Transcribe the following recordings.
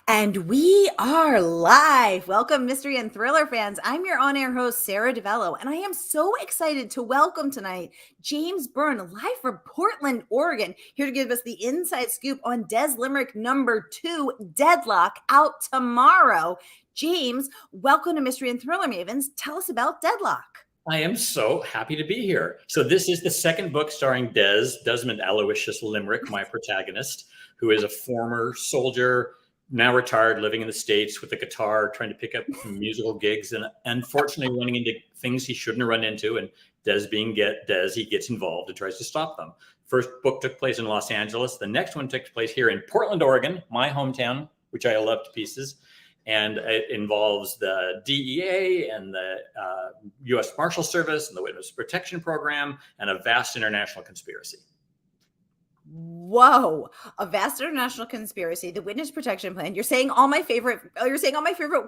And we are live. Welcome, mystery and thriller fans. I'm your on-air host, Sara DiVello, and I am so excited to welcome tonight James Byrne, live from Portland, Oregon, here to give us the inside scoop on Dez Limerick #2, Deadlock, out tomorrow. James, welcome to Mystery and Thriller Mavens. Tell us about Deadlock. I am so happy to be here. So this is the second book starring Desmond Aloysius Limerick, my protagonist, who is a former soldier, now retired, living in the States with a guitar, trying to pick up musical gigs, and unfortunately running into things he shouldn't have run into. And Des, he gets involved and tries to stop them. First book took place in Los Angeles. The next one took place here in Portland, Oregon, my hometown, which I love to pieces. And it involves the DEA and the U.S. Marshal Service and the Witness Protection Program and a vast international conspiracy. Whoa, a vast international conspiracy, the Witness Protection Plan. You're saying all my favorite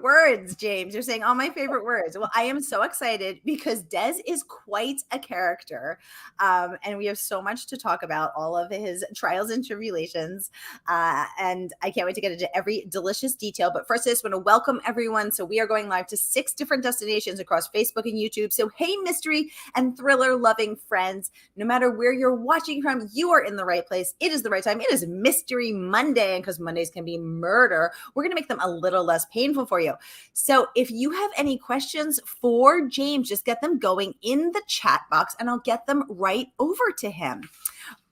words, James. You're saying all my favorite words. Well, I am so excited because Dez is quite a character. And we have so much to talk about, all of his trials and tribulations. And I can't wait to get into every delicious detail. But first, I just want to welcome everyone. So we are going live to 6 different destinations across Facebook and YouTube. So hey, mystery and thriller loving friends, no matter where you're watching from, you are in the right place. It is the right time. It is Mystery Monday, and because Mondays can be murder, we're going to make them a little less painful for you. So if you have any questions for James, just get them going in the chat box and I'll get them right over to him.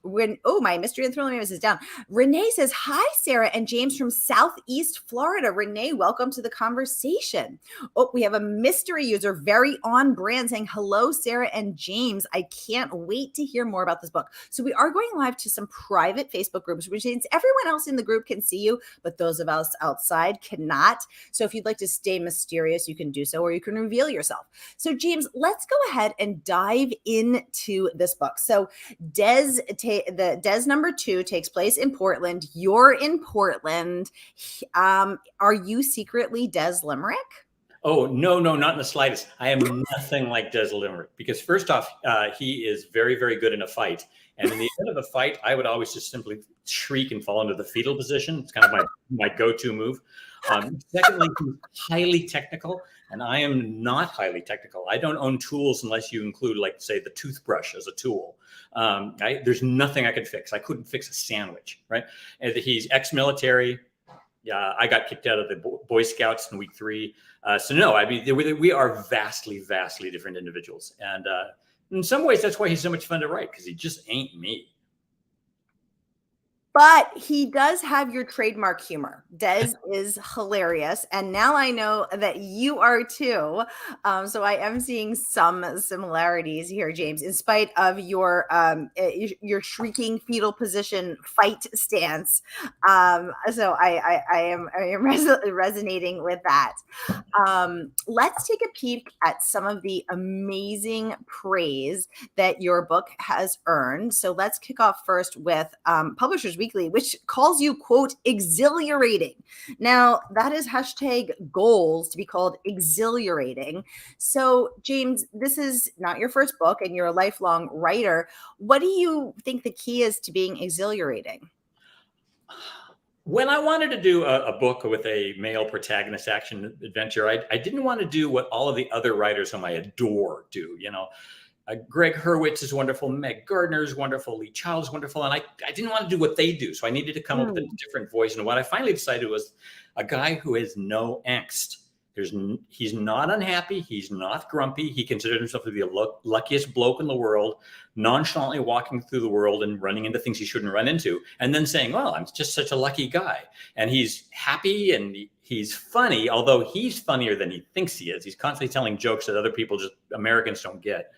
My mystery and thriller is down. Renee says, hi, Sara and James from Southeast Florida. Renee, welcome to the conversation. Oh, we have a mystery user very on brand saying, hello, Sara and James. I can't wait to hear more about this book. So we are going live to some private Facebook groups, which means everyone else in the group can see you, but those of us outside cannot. So if you'd like to stay mysterious, you can do so, or you can reveal yourself. So James, let's go ahead and dive into this book. So Dez #2 takes place in Portland. You're in Portland. Are you secretly Dez Limerick? Oh, no, not in the slightest. I am nothing like Dez Limerick because first off, he is very, very good in a fight. And in the end of a fight, I would always just simply shriek and fall into the fetal position. It's kind of my go-to move. Secondly, he's highly technical, and I am not highly technical. I don't own tools unless you include, like, say, the toothbrush as a tool. There's nothing I could fix. I couldn't fix a sandwich, right? And he's ex-military. Yeah, I got kicked out of the Boy Scouts in week 3. So no, I mean, we are vastly, vastly different individuals. And in some ways, that's why he's so much fun to write, because he just ain't me. But he does have your trademark humor. Dez is hilarious. And now I know that you are too. So I am seeing some similarities here, James, in spite of your shrieking fetal position fight stance. So I am resonating with that. Let's take a peek at some of the amazing praise that your book has earned. So let's kick off first with Publishers Weekly, which calls you, quote, exhilarating. Now, that is hashtag goals to be called exhilarating. So, James, this is not your first book and you're a lifelong writer. What do you think the key is to being exhilarating? When I wanted to do a book with a male protagonist action adventure, I didn't want to do what all of the other writers whom I adore do, you know. Greg Hurwitz is wonderful. Meg Gardner is wonderful. Lee Child is wonderful. And I didn't want to do what they do. So I needed to come up with a different voice. And what I finally decided was a guy who has no angst. He's not unhappy. He's not grumpy. He considers himself to be the luckiest bloke in the world, nonchalantly walking through the world and running into things he shouldn't run into. And then saying, well, I'm just such a lucky guy. And he's happy and he's funny, although he's funnier than he thinks he is. He's constantly telling jokes that other people, just Americans, don't get.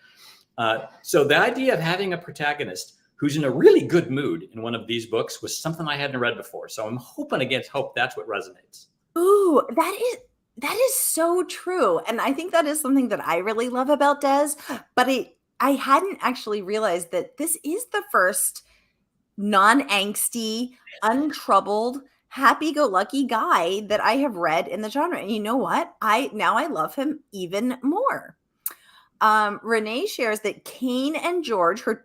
So the idea of having a protagonist who's in a really good mood in one of these books was something I hadn't read before. So I'm hoping against hope that's what resonates. Ooh, that is so true. And I think that is something that I really love about Dez, but I hadn't actually realized that this is the first non-angsty, untroubled, happy-go-lucky guy that I have read in the genre. And you know what? Now I love him even more. Renee shares that Kane and George, her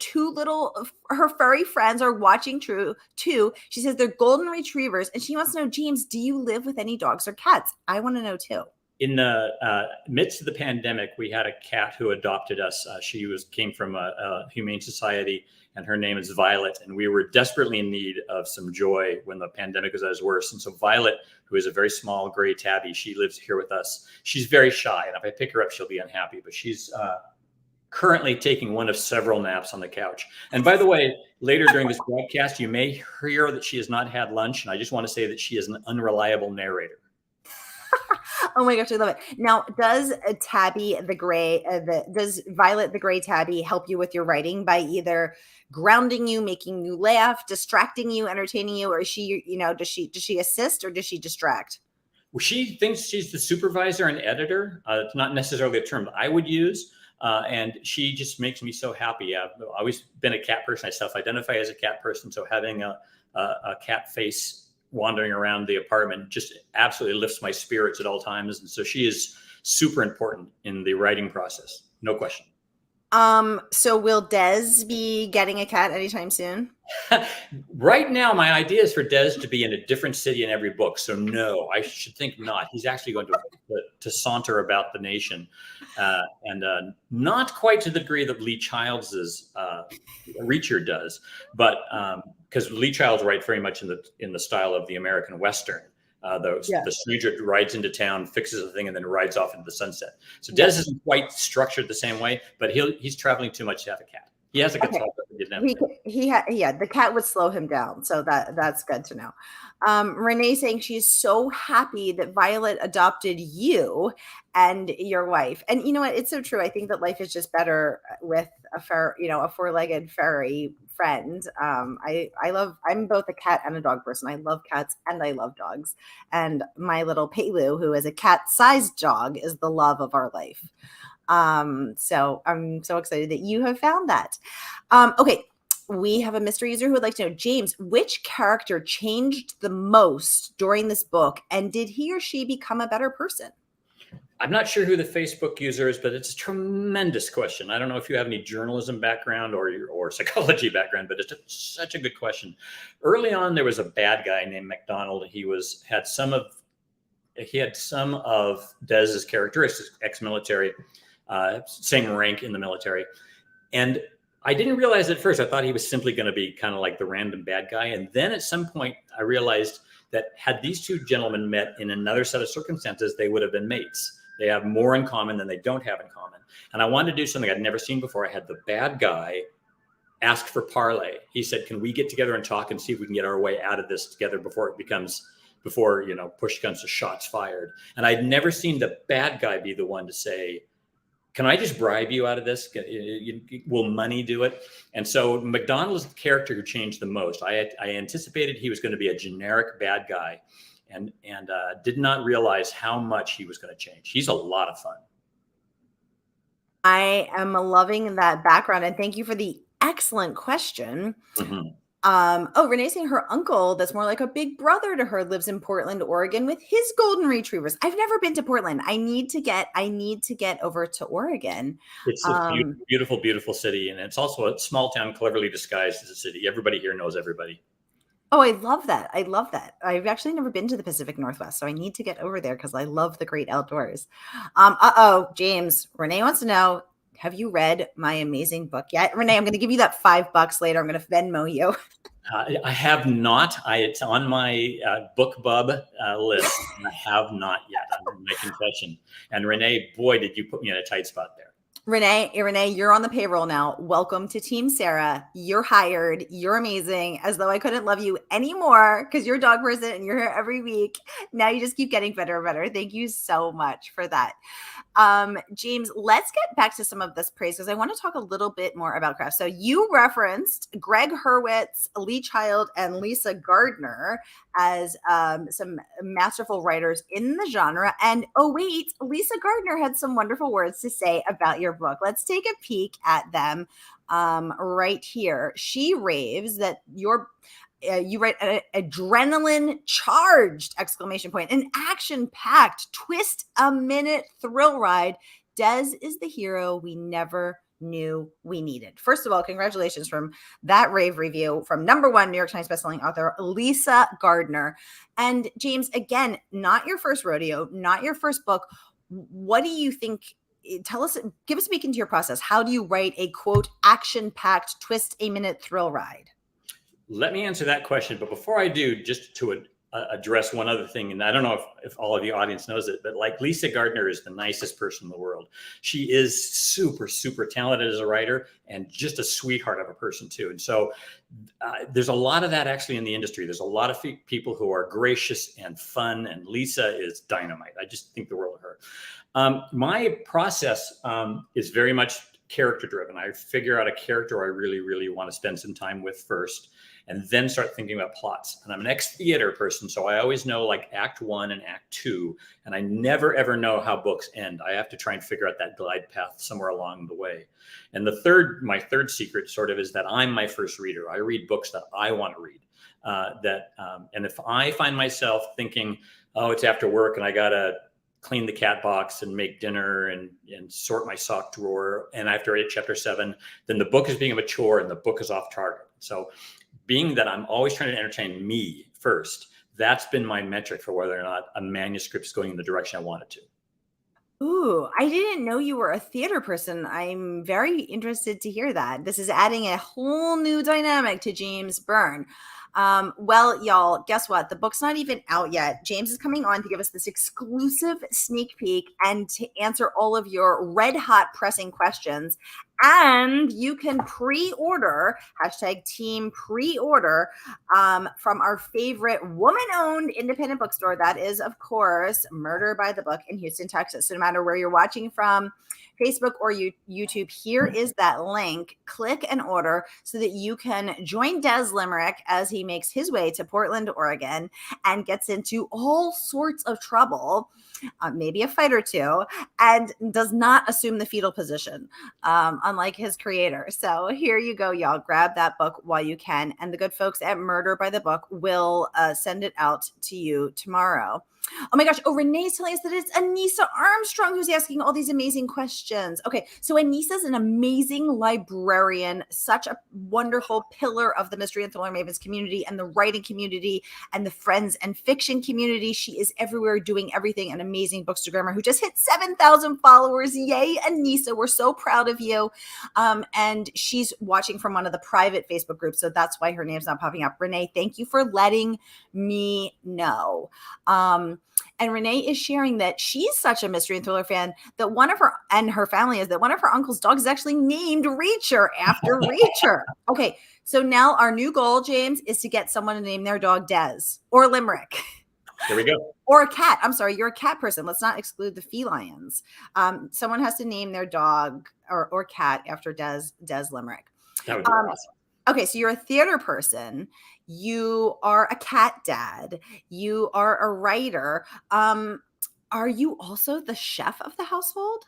furry friends, are watching too. She says they're golden retrievers, and she wants to know, James, do you live with any dogs or cats? I want to know too. In the midst of the pandemic, we had a cat who adopted us. She came from a humane society, and her name is Violet. And we were desperately in need of some joy when the pandemic was at its worst. And so Violet, who is a very small gray tabby, she lives here with us. She's very shy, and if I pick her up, she'll be unhappy. But she's currently taking one of several naps on the couch. And by the way, later during this broadcast, you may hear that she has not had lunch. And I just want to say that she is an unreliable narrator. Oh my gosh, I love it. Now, does Violet the Gray Tabby help you with your writing by either grounding you, making you laugh, distracting you, entertaining you, or is she, does she assist or does she distract? Well, she thinks she's the supervisor and editor. It's not necessarily a term I would use. And she just makes me so happy. I've always been a cat person. I self-identify as a cat person. So having a cat face wandering around the apartment just absolutely lifts my spirits at all times. And so she is super important in the writing process. No question. So will Dez be getting a cat anytime soon? Right now, my idea is for Dez to be in a different city in every book. So no, I should think not. He's actually going to saunter about the nation, and not quite to the degree that Lee Child's Reacher does, but because Lee Child's writes very much in the style of the American Western. The stranger rides into town, fixes a thing, and then rides off into the sunset. So Dez isn't quite structured the same way, but he's traveling too much to have a cat. He has a guitar. The cat would slow him down. So that's good to know. Renee saying she's so happy that Violet adopted you and your wife. And you know what? It's so true. I think that life is just better with a four-legged furry friend. I'm both a cat and a dog person. I love cats and I love dogs. And my little Pelu, who is a cat-sized dog, is the love of our life. So I'm so excited that you have found that. Okay. We have a mystery user who would like to know, James, which character changed the most during this book, and did he or she become a better person? I'm not sure who the Facebook user is, but it's a tremendous question. I don't know if you have any journalism background or psychology background, but it's such a good question. Early on, there was a bad guy named MacDonald. He had some of Dez's characteristics, ex-military, same rank in the military, and I didn't realize at first. I thought he was simply going to be kind of like the random bad guy. And then at some point, I realized that had these two gentlemen met in another set of circumstances, they would have been mates. They have more in common than they don't have in common. And I wanted to do something I'd never seen before. I had the bad guy ask for parley. He said, can we get together and talk and see if we can get our way out of this together before push comes to shots fired. And I'd never seen the bad guy be the one to say, can I just bribe you out of this? Will money do it? And so MacDonald is the character who changed the most. I anticipated he was going to be a generic bad guy, and did not realize how much he was going to change. He's a lot of fun. I am loving that background, and thank you for the excellent question. Mm-hmm. Renee's saying her uncle, that's more like a big brother to her, lives in Portland, Oregon with his golden retrievers. I've never been to Portland. I need to get over to Oregon. It's a beautiful, beautiful city. And it's also a small town, cleverly disguised as a city. Everybody here knows everybody. Oh, I love that. I've actually never been to the Pacific Northwest, so I need to get over there because I love the great outdoors. James, Renee wants to know, have you read my amazing book yet? Renee, I'm going to give you that $5 later. I'm going to Venmo you. I have not. It's on my BookBub list. I have not yet. My confession. And Renee, boy, did you put me in a tight spot there. Renee, you're on the payroll now. Welcome to Team Sara. You're hired. You're amazing. As though I couldn't love you anymore because you're a dog person and you're here every week. Now you just keep getting better and better. Thank you so much for that. James, let's get back to some of this praise because I want to talk a little bit more about craft. So you referenced Greg Hurwitz, Lee Child, and Lisa Gardner as some masterful writers in the genre. And Lisa Gardner had some wonderful words to say about your book. Let's take a peek at them right here. She raves that you write an adrenaline charged ! An action packed twist a minute thrill ride Dez is the hero we never knew we needed. First of all, congratulations from that rave review from #1 New York Times bestselling author Lisa Gardner. And James, again, not your first rodeo, not your first book. What do you think? Tell us, give us a peek into your process. How do you write a quote action-packed twist a minute thrill ride? Let me answer that question. But before I do, just to address one other thing, and I don't know if all of the audience knows it, but like Lisa Gardner is the nicest person in the world. She is super, super talented as a writer and just a sweetheart of a person too. And so there's a lot of that actually in the industry. There's a lot of people who are gracious and fun, and Lisa is dynamite. I just think the world of her. My process is very much character driven. I figure out a character I really, really want to spend some time with first, and then start thinking about plots. And I'm an ex-theater person, so I always know like Act 1 and Act 2, and I never ever know how books end. I have to try and figure out that glide path somewhere along the way. And my third secret sort of is that I'm my first reader. I read books that I want to read. And if I find myself thinking, oh, it's after work and I gotta clean the cat box and make dinner and sort my sock drawer, and after I read chapter 7, then the book is being a chore and the book is off target. So being that I'm always trying to entertain me first, that's been my metric for whether or not a manuscript is going in the direction I want it to. Ooh, I didn't know you were a theater person. I'm very interested to hear that. This is adding a whole new dynamic to James Byrne. Well, y'all, guess what? The book's not even out yet. James is coming on to give us this exclusive sneak peek and to answer all of your red hot pressing questions. And you can pre-order, #team pre-order, from our favorite woman-owned independent bookstore. That is, of course, Murder by the Book in Houston, Texas. So no matter where you're watching from, Facebook or YouTube, here is that link. Click and order so that you can join Dez Limerick as he makes his way to Portland, Oregon, and gets into all sorts of trouble, maybe a fight or two, and does not assume the fetal position, unlike his creator. So here you go, y'all. Grab that book while you can, and the good folks at Murder by the Book will send it out to you tomorrow. Oh my gosh. Oh, Renee's telling us that it's Anissa Armstrong who's asking all these amazing questions. Okay. So Anissa's an amazing librarian, such a wonderful pillar of the Mystery and Thriller Mavens community and the writing community and the friends and fiction community. She is everywhere doing everything. An amazing bookstagrammer who just hit 7,000 followers. Yay, Anissa. We're so proud of you. And she's watching from one of the private Facebook groups. So that's why her name's not popping up. Renee, thank you for letting me know. And Renee is sharing that she's such a Mystery and Thriller fan that one of her and her family is that one of her uncle's dogs is actually named Reacher after Reacher. Okay. So now our new goal, James, is to get someone to name their dog Dez or Limerick. There we go. Or a cat. I'm sorry, you're a cat person. Let's not exclude the felines. Someone has to name their dog or cat after Dez Limerick. That would be awesome. Okay, so you're a theater person. You are a cat dad. You are a writer. Are you also the chef of the household?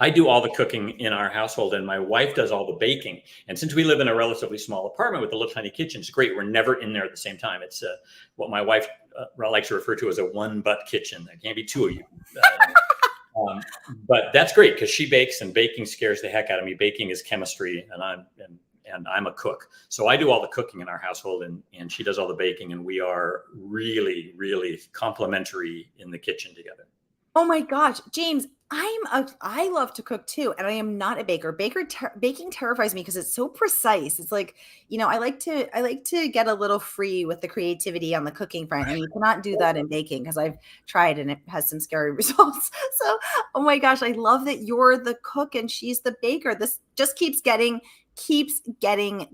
I do all the cooking in our household, and my wife does all the baking. And since we live in a relatively small apartment with a little tiny kitchen, it's great. We're never in there at the same time. It's what my wife likes to refer to as a one-butt kitchen. There can't be two of you. But that's great because she bakes, and baking scares the heck out of me. Baking is chemistry, and I'm a cook. So I do all the cooking in our household, and she does all the baking, and we are really, really complementary in the kitchen together. Oh my gosh, James, I love to cook too, and I am not a baker. Baking terrifies me because it's so precise. It's like, I like to get a little free with the creativity on the cooking front, and you cannot do that in baking because I've tried and it has some scary results. So, oh my gosh, I love that you're the cook and she's the baker. This just keeps getting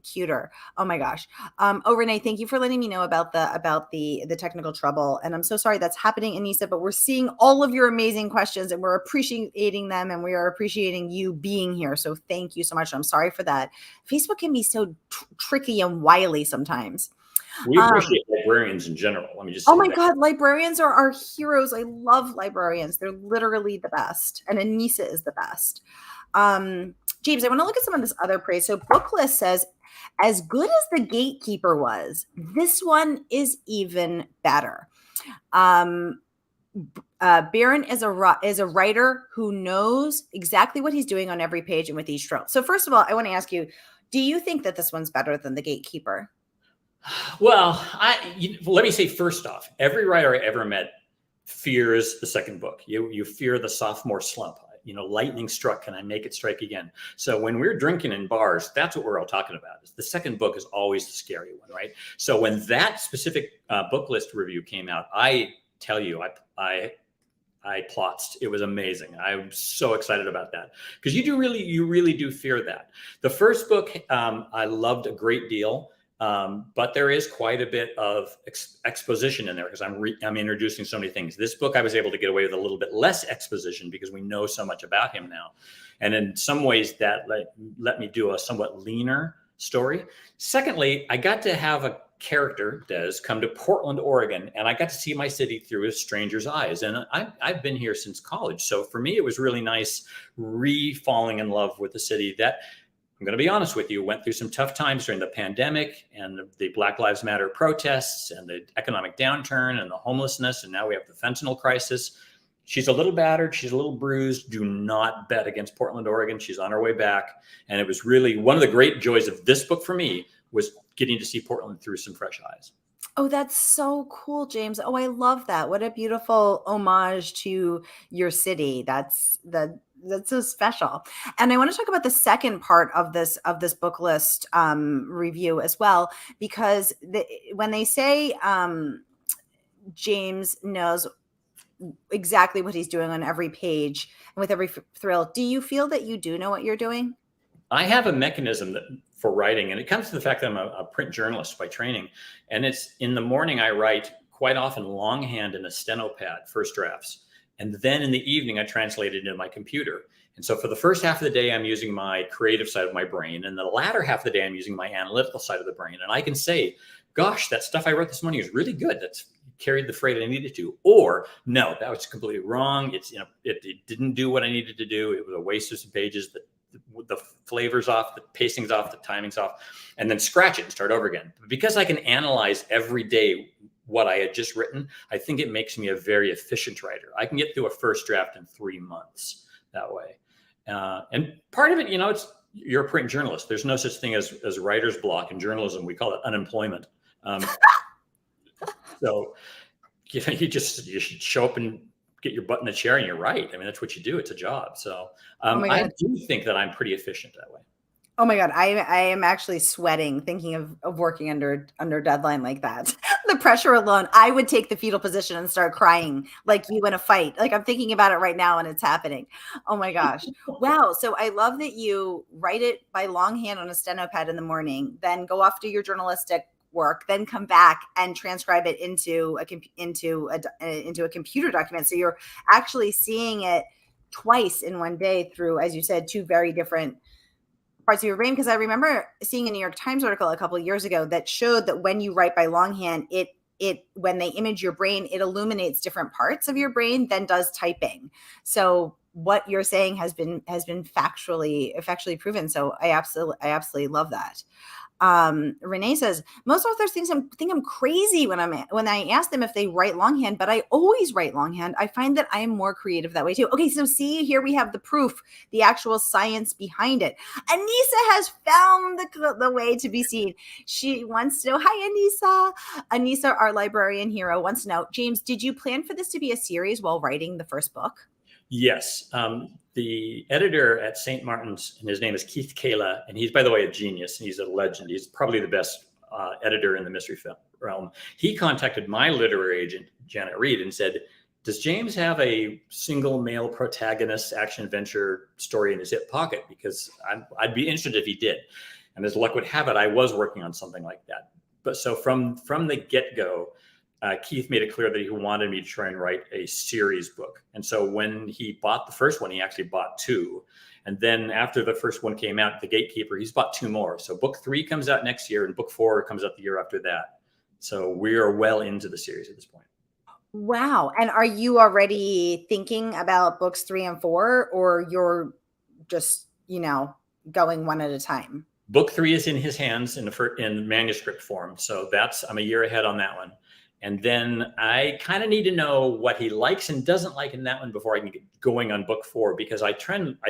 cuter. Oh my gosh. Oh, Renee, thank you for letting me know about the technical trouble. And I'm so sorry that's happening, Anissa, but we're seeing all of your amazing questions and we're appreciating them, and we are appreciating you being here. So thank you so much. I'm sorry for that. Facebook can be so tricky and wily sometimes. We appreciate librarians in general. Let me just oh my God, librarians are our heroes. I love librarians. They're literally the best. And Anissa is the best. James, I want to look at some of this other praise. So Booklist says, as good as The Gatekeeper was, this one is even better. Byrne is a writer who knows exactly what he's doing on every page and with each trope. So first of all, I want to ask you, do you think that this one's better than The Gatekeeper? Well, let me say first off, every writer I ever met fears the second book. You fear the sophomore slump. Lightning struck, can I make it strike again? So when we're drinking in bars, that's what we're all talking about. The second book is always the scary one, right? So when that specific book list review came out, I tell you, I plotzed. It was amazing. I'm so excited about that because you really do fear that. The first book I loved a great deal. But there is quite a bit of exposition in there because I'm introducing so many things. This book, I was able to get away with a little bit less exposition because we know so much about him now. And in some ways that let me do a somewhat leaner story. Secondly, I got to have a character, Dez, come to Portland, Oregon, and I got to see my city through a stranger's eyes. And I've been here since college. So for me, it was really nice falling in love with the city that, I'm going to be honest with you, went through some tough times during the pandemic and the Black Lives Matter protests and the economic downturn and the homelessness. And now we have the fentanyl crisis. She's a little battered. She's a little bruised. Do not bet against Portland, Oregon. She's on her way back. And it was really one of the great joys of this book for me was getting to see Portland through some fresh eyes. Oh, that's so cool, James. Oh, I love that. What a beautiful homage to your city. That's so special. And I want to talk about the second part of this book list review as well, because when they say James knows exactly what he's doing on every page and with every thrill, do you feel that you do know what you're doing? I have a mechanism for writing, and it comes to the fact that I'm a print journalist by training. And it's in the morning, I write quite often longhand in a steno pad, first drafts. And then in the evening, I translate it into my computer. And so for the first half of the day, I'm using my creative side of my brain. And the latter half of the day, I'm using my analytical side of the brain. And I can say, gosh, that stuff I wrote this morning is really good. That's carried the freight I needed to. Or no, that was completely wrong. It didn't do what I needed to do. It was a waste of some pages. The flavor's off, the pacing's off, the timing's off, and then scratch it and start over again. Because I can analyze every day what I had just written, I think it makes me a very efficient writer. I can get through a first draft in 3 months that way. And part of it, you're a print journalist. There's no such thing as writer's block in journalism. We call it unemployment. So you should show up and get your butt in the chair and you're right. I mean, that's what you do. It's a job. So I do think that I'm pretty efficient that way. Oh my God. I am actually sweating thinking of working under deadline like that. The pressure alone, I would take the fetal position and start crying like you in a fight. Like I'm thinking about it right now and it's happening. Oh my gosh. Wow. So I love that you write it by longhand on a steno pad in the morning, then go off to your journalistic work, then come back and transcribe it into a computer document. So you're actually seeing it twice in one day through, as you said, two very different parts of your brain. Because I remember seeing a New York Times article a couple of years ago that showed that when you write by longhand, when they image your brain, it illuminates different parts of your brain than does typing. So what you're saying has been factually proven. So I absolutely love that. Renee says most authors think I'm crazy when I ask them if they write longhand, but I always write longhand. I find that I am more creative that way too. Okay, so see, here we have the proof, the actual science behind it. Anissa has found the way to be seen. She wants to know, hi Anissa. Anissa, our librarian hero, wants to know, James, did you plan for this to be a series while writing the first book? Yes. The editor at St. Martin's, and his name is Keith Kayla, and he's, by the way, a genius. He's a legend. He's probably the best editor in the mystery film realm. He contacted my literary agent, Janet Reed, and said, does James have a single male protagonist action adventure story in his hip pocket? Because I'd be interested if he did. And as luck would have it, I was working on something like that. But so from the get-go, Keith made it clear that he wanted me to try and write a series book. And so when he bought the first one, he actually bought 2. And then after the first one came out, The Gatekeeper, he's bought 2 more. So book 3 comes out next year and book 4 comes out the year after that. So we are well into the series at this point. Wow. And are you already thinking about books 3 and 4, or you're just, going one at a time? Book 3 is in his hands in manuscript form. So I'm a year ahead on that one. And then I kind of need to know what he likes and doesn't like in that one before I can get going on book 4, because I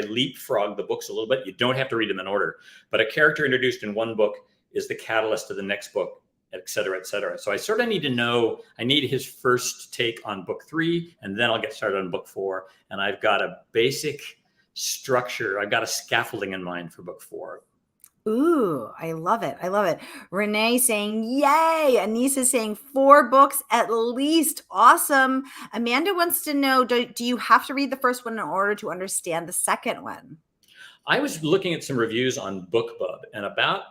leapfrog the books a little bit. You don't have to read them in order, but a character introduced in one book is the catalyst to the next book, et cetera, et cetera. So I sort of need to know, I need his first take on book 3, and then I'll get started on book 4. And I've got a basic structure. I've got a scaffolding in mind for book 4. Ooh, I love it. I love it. Renee saying, yay. Anissa saying 4 books at least. Awesome. Amanda wants to know, do you have to read the first one in order to understand the second one? I was looking at some reviews on BookBub, and about,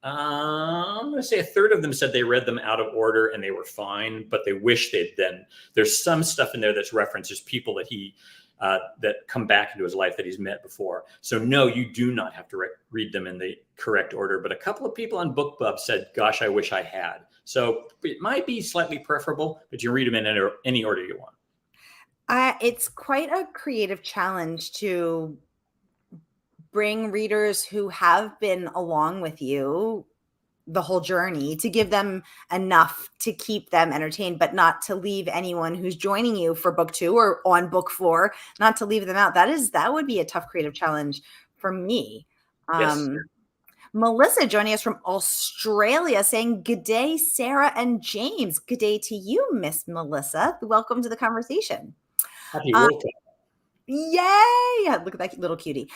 I'm going to say a third of them said they read them out of order and they were fine, but they wish they'd then, there's some stuff in there that's references people that that come back into his life that he's met before. So no, you do not have to read them in the correct order. But a couple of people on BookBub said, gosh, I wish I had. So it might be slightly preferable, but you read them in any order you want. It's quite a creative challenge to bring readers who have been along with you the whole journey, to give them enough to keep them entertained, but not to leave anyone who's joining you for book 2 or on book 4, not to leave them out. That would be a tough creative challenge for me. Yes. Melissa joining us from Australia saying, good day, Sara and James. Good day to you, Miss Melissa. Welcome to the conversation. Happy welcome. Yay! Look at that little cutie.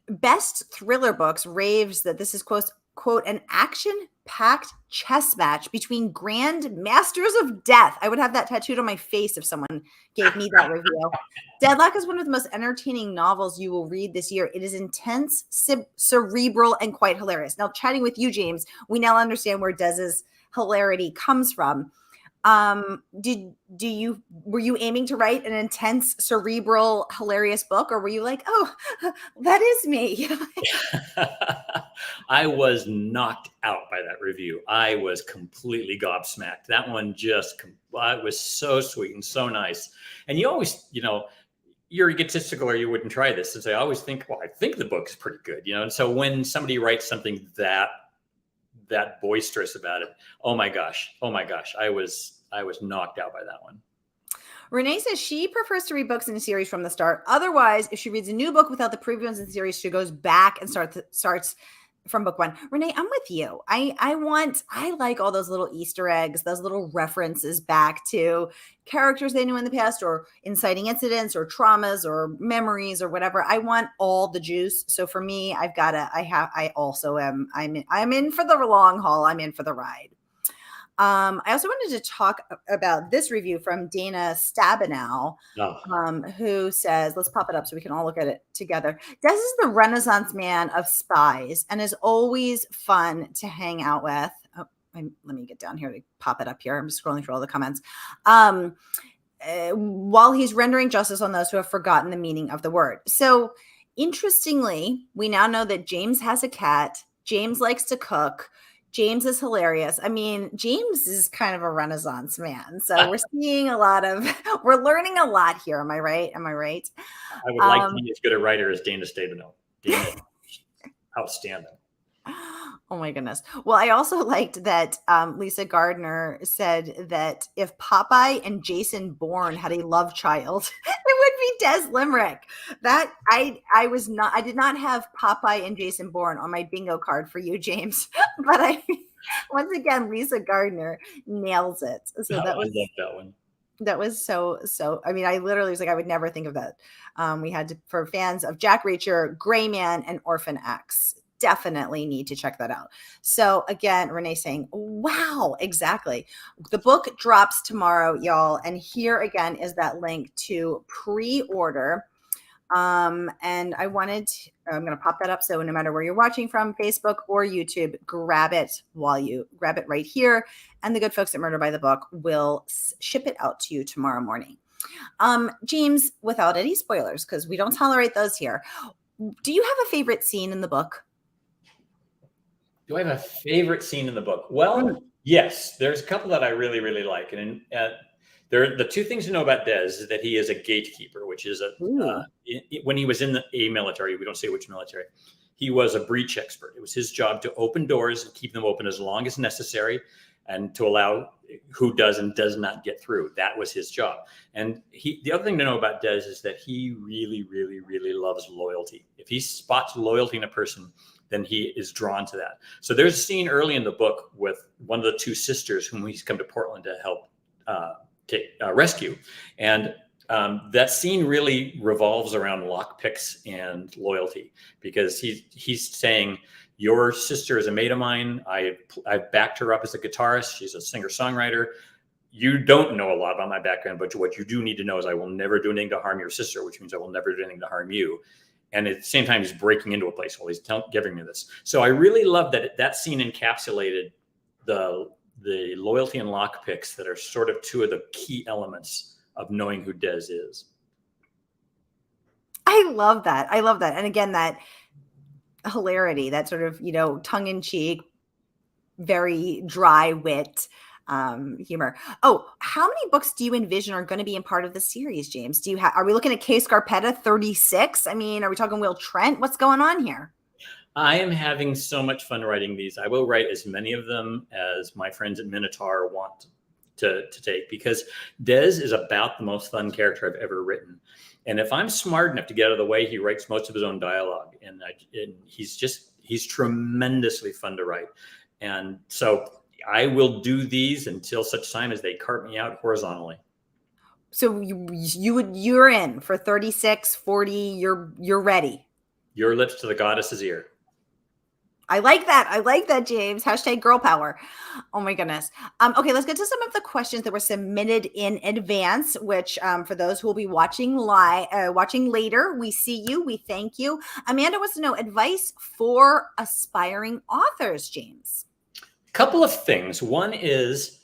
Best Thriller Books raves that this is quote, an action-packed chess match between grand masters of death. I would have that tattooed on my face if someone gave me that review. Deadlock is one of the most entertaining novels you will read this year. It is intense, cerebral, and quite hilarious. Now, chatting with you, James, we now understand where Dez's hilarity comes from. Were you aiming to write an intense, cerebral, hilarious book, or were you like, oh, that is me? I was knocked out by that review. I was completely gobsmacked. That one it was so sweet and so nice. And you always, you're egotistical or you wouldn't try this. And so I always think, well, I think the book is pretty good, And so when somebody writes something that boisterous about it, oh my gosh, I was knocked out by that one. Renee says she prefers to read books in a series from the start. Otherwise, if she reads a new book without the previous ones in the series, she goes back and starts from book 1. Renee, I'm with you. I like all those little Easter eggs, those little references back to characters they knew in the past, or inciting incidents or traumas or memories or whatever. I want all the juice. So for me, I'm in for the long haul. I'm in for the ride. I also wanted to talk about this review from Dana Stabenow, who says, let's pop it up so we can all look at it together. Dez is the Renaissance man of spies and is always fun to hang out with. Oh, let me get down here to pop it up here. I'm just scrolling through all the comments. While he's rendering justice on those who have forgotten the meaning of the word. So interestingly, we now know that James has a cat. James likes to cook. James is hilarious. I mean, James is kind of a Renaissance man. So we're learning a lot here. Am I right? I would like to be as good a writer as Dana Stabenow. Dana, outstanding. Oh my goodness. Well, I also liked that Lisa Gardner said that if Popeye and Jason Bourne had a love child, it would be Dez Limerick. That I did not have Popeye and Jason Bourne on my bingo card for you, James. But once again, Lisa Gardner nails it. So I love that one. That was so. I mean, I literally was like, I would never think of that. We had for fans of Jack Reacher, Gray Man, and Orphan X. Definitely need to check that out. So again, Renee saying, wow, exactly. The book drops tomorrow, y'all. And here again is that link to pre-order. And I'm going to pop that up. So no matter where you're watching from, Facebook or YouTube, grab it right here. And the good folks at Murder by the Book will ship it out to you tomorrow morning. James, without any spoilers, because we don't tolerate those here. Do you have a favorite scene in the book? Do I have a favorite scene in the book? Well, yes, there's a couple that I really, really like. And the two things to know about Dez is that he is a gatekeeper, which is when he was in a military, we don't say which military, he was a breach expert. It was his job to open doors and keep them open as long as necessary. and to allow who does and does not get through. That was his job. And the other thing to know about Dez is that he really, really, really loves loyalty. If he spots loyalty in a person, then he is drawn to that. So there's a scene early in the book with one of the two sisters whom he's come to Portland to help rescue. And that scene really revolves around lockpicks and loyalty, because he's saying, your sister is a mate of mine. I've backed her up as a guitarist. She's a singer-songwriter. You don't know a lot about my background, but what you do need to know is I will never do anything to harm your sister, which means I will never do anything to harm you. And at the same time, he's breaking into a place while he's giving me this. So I really love that scene encapsulated the loyalty and lockpicks that are sort of two of the key elements of knowing who Dez is. I love that. And again, that hilarity, that sort of, tongue-in-cheek, very dry wit humor. Oh, how many books do you envision are going to be in part of the series, James? Are we looking at K. Scarpetta 36? I mean, are we talking Will Trent? What's going on here? I am having so much fun writing these. I will write as many of them as my friends at Minotaur want to take, because Dez is about the most fun character I've ever written. And if I'm smart enough to get out of the way, he writes most of his own dialogue. And he's tremendously fun to write. And so I will do these until such time as they cart me out horizontally. So you're in for 36, 40, you're ready. Your lips to the goddess's ear. I like that, James. # girl power. Oh my goodness. Okay, let's get to some of the questions that were submitted in advance, which for those who will be watching later, we see you. We thank you. Amanda wants to know advice for aspiring authors, James. A couple of things. One is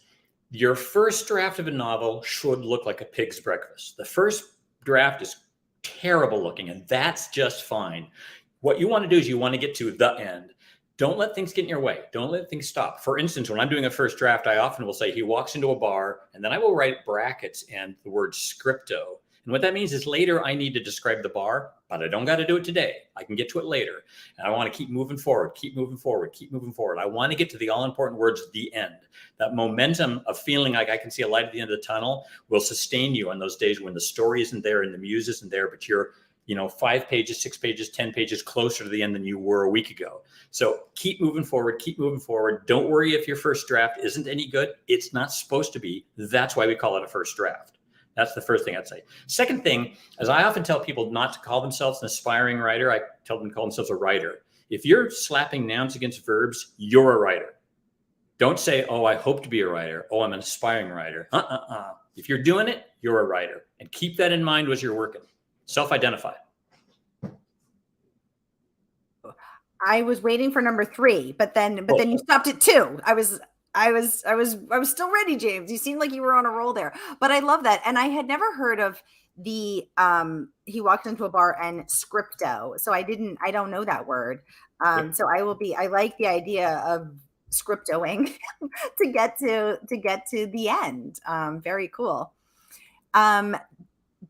your first draft of a novel should look like a pig's breakfast. The first draft is terrible looking, and that's just fine. What you want to do is you want to get to the end. Don't let things get in your way. Don't let things stop. For instance, when I'm doing a first draft, I often will say he walks into a bar, and then I will write brackets and the word scripto. And what that means is later I need to describe the bar, but I don't got to do it today. I can get to it later. And I want to keep moving forward, keep moving forward, keep moving forward. I want to get to the all-important words, the end. That momentum of feeling like I can see a light at the end of the tunnel will sustain you on those days when the story isn't there and the muse isn't there, but you're 5 pages, 6 pages, 10 pages closer to the end than you were a week ago. So keep moving forward, keep moving forward. Don't worry if your first draft isn't any good. It's not supposed to be. That's why we call it a first draft. That's the first thing I'd say. Second thing, as I often tell people not to call themselves an aspiring writer, I tell them to call themselves a writer. If you're slapping nouns against verbs, you're a writer. Don't say, oh, I hope to be a writer. Oh, I'm an aspiring writer. If you're doing it, you're a writer. And keep that in mind as you're working. Self-identify. I was waiting for number 3, but then you stopped at 2. I was still ready, James. You seemed like you were on a roll there. But I love that. And I had never heard of the he walked into a bar and scripto. So I don't know that word. So I like the idea of scriptoing to get to the end. Very cool.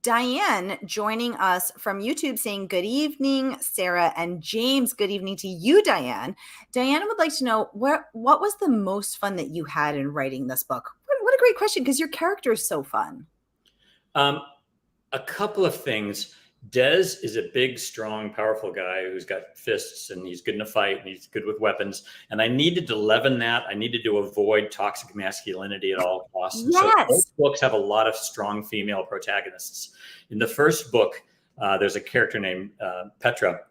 Diane joining us from YouTube saying, good evening, Sara and James. Good evening to you, Diane. Diane would like to know what was the most fun that you had in writing this book? What a great question, because your character is so fun. A couple of things. Dez is a big, strong, powerful guy who's got fists, and he's good in a fight, and he's good with weapons. And I needed to leaven that. I needed to avoid toxic masculinity at all costs. Yes. So both books have a lot of strong female protagonists. In the first book, there's a character named Petra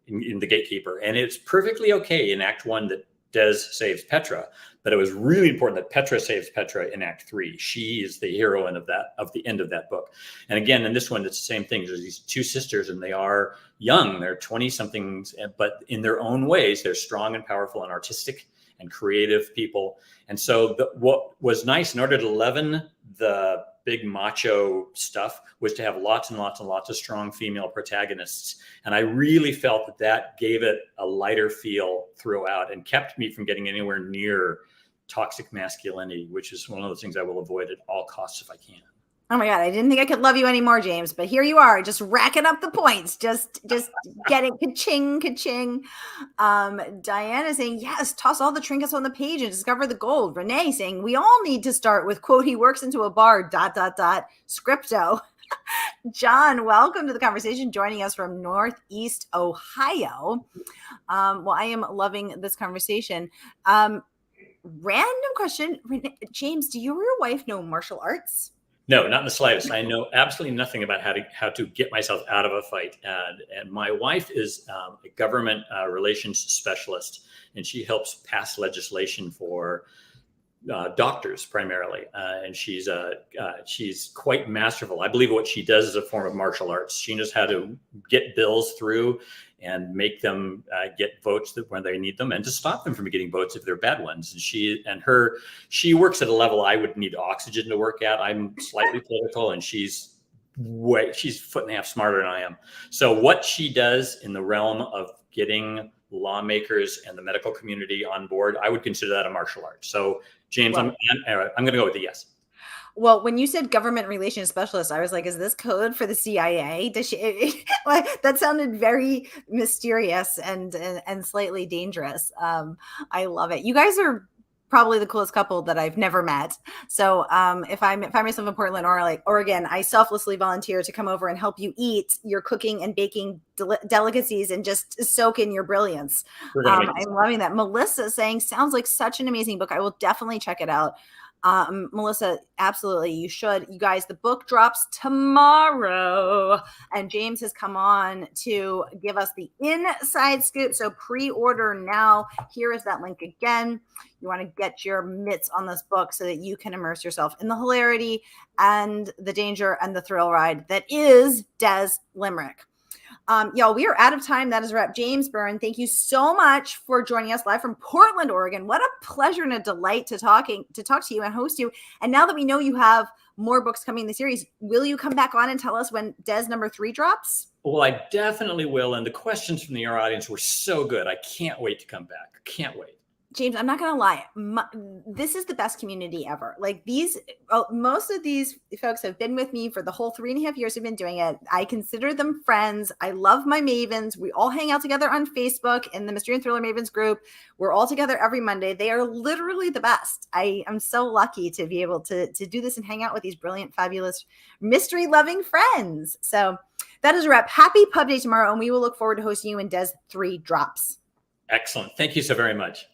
in The Gatekeeper, and it's perfectly okay in Act 1 that Dez saves Petra, but it was really important that Petra saves Petra in Act 3. She is the heroine of the end of that book. And again, in this one, it's the same thing. There's these two sisters, and they are young. They're 20-somethings, but in their own ways, they're strong and powerful and artistic and creative people. And so what was nice, in order to leaven the big macho stuff, was to have lots and lots and lots of strong female protagonists. And I really felt that gave it a lighter feel throughout and kept me from getting anywhere near toxic masculinity, which is one of those things I will avoid at all costs if I can. Oh my God, I didn't think I could love you anymore, James, but here you are, just racking up the points, just getting ka-ching, ka-ching. Diana saying, yes, toss all the trinkets on the page and discover the gold. Renee saying, we all need to start with, quote, he works into a bar, ... scripto. John, welcome to the conversation, joining us from Northeast Ohio. Well, I am loving this conversation. Random question, James, do you or your wife know martial arts? No, not in the slightest. I know absolutely nothing about how to get myself out of a fight. And my wife is a government relations specialist, and she helps pass legislation for doctors primarily. And she's quite masterful. I believe what she does is a form of martial arts. She knows how to get bills through and make them get votes when they need them, and to stop them from getting votes if they're bad ones. And she works at a level I would need oxygen to work at. I'm slightly political, and she's a foot and a half smarter than I am. So what she does in the realm of getting lawmakers and the medical community on board, I would consider that a martial art. So James, well, I'm going to go with a yes. Well, when you said government relations specialist, I was like, is this code for the CIA? Does she? That sounded very mysterious and slightly dangerous. I love it. You guys are probably the coolest couple that I've never met. So if I find myself in Portland or like Oregon, I selflessly volunteer to come over and help you eat your cooking and baking delicacies and just soak in your brilliance. I'm loving that. Melissa saying, sounds like such an amazing book. I will definitely check it out. Melissa, absolutely, you should. You guys, the book drops tomorrow, and James has come on to give us the inside scoop. So pre-order now. Here is that link again. You want to get your mitts on this book so that you can immerse yourself in the hilarity and the danger and the thrill ride that is Dez Limerick. Y'all, we are out of time. That is a wrap. James Byrne, thank you so much for joining us live from Portland, Oregon. What a pleasure and a delight to talk to you and host you. And now that we know you have more books coming in the series, will you come back on and tell us when Dez #3 drops? Well, I definitely will. And the questions from our audience were so good. I can't wait to come back. Can't wait. James, I'm not going to lie. This is the best community ever. Like most of these folks have been with me for the whole 3.5 years I've been doing it. I consider them friends. I love my Mavens. We all hang out together on Facebook in the Mystery and Thriller Mavens group. We're all together every Monday. They are literally the best. I am so lucky to be able to do this and hang out with these brilliant, fabulous, mystery-loving friends. So that is a wrap. Happy Pub Day tomorrow, and we will look forward to hosting you when Dez 3 drops. Excellent. Thank you so very much.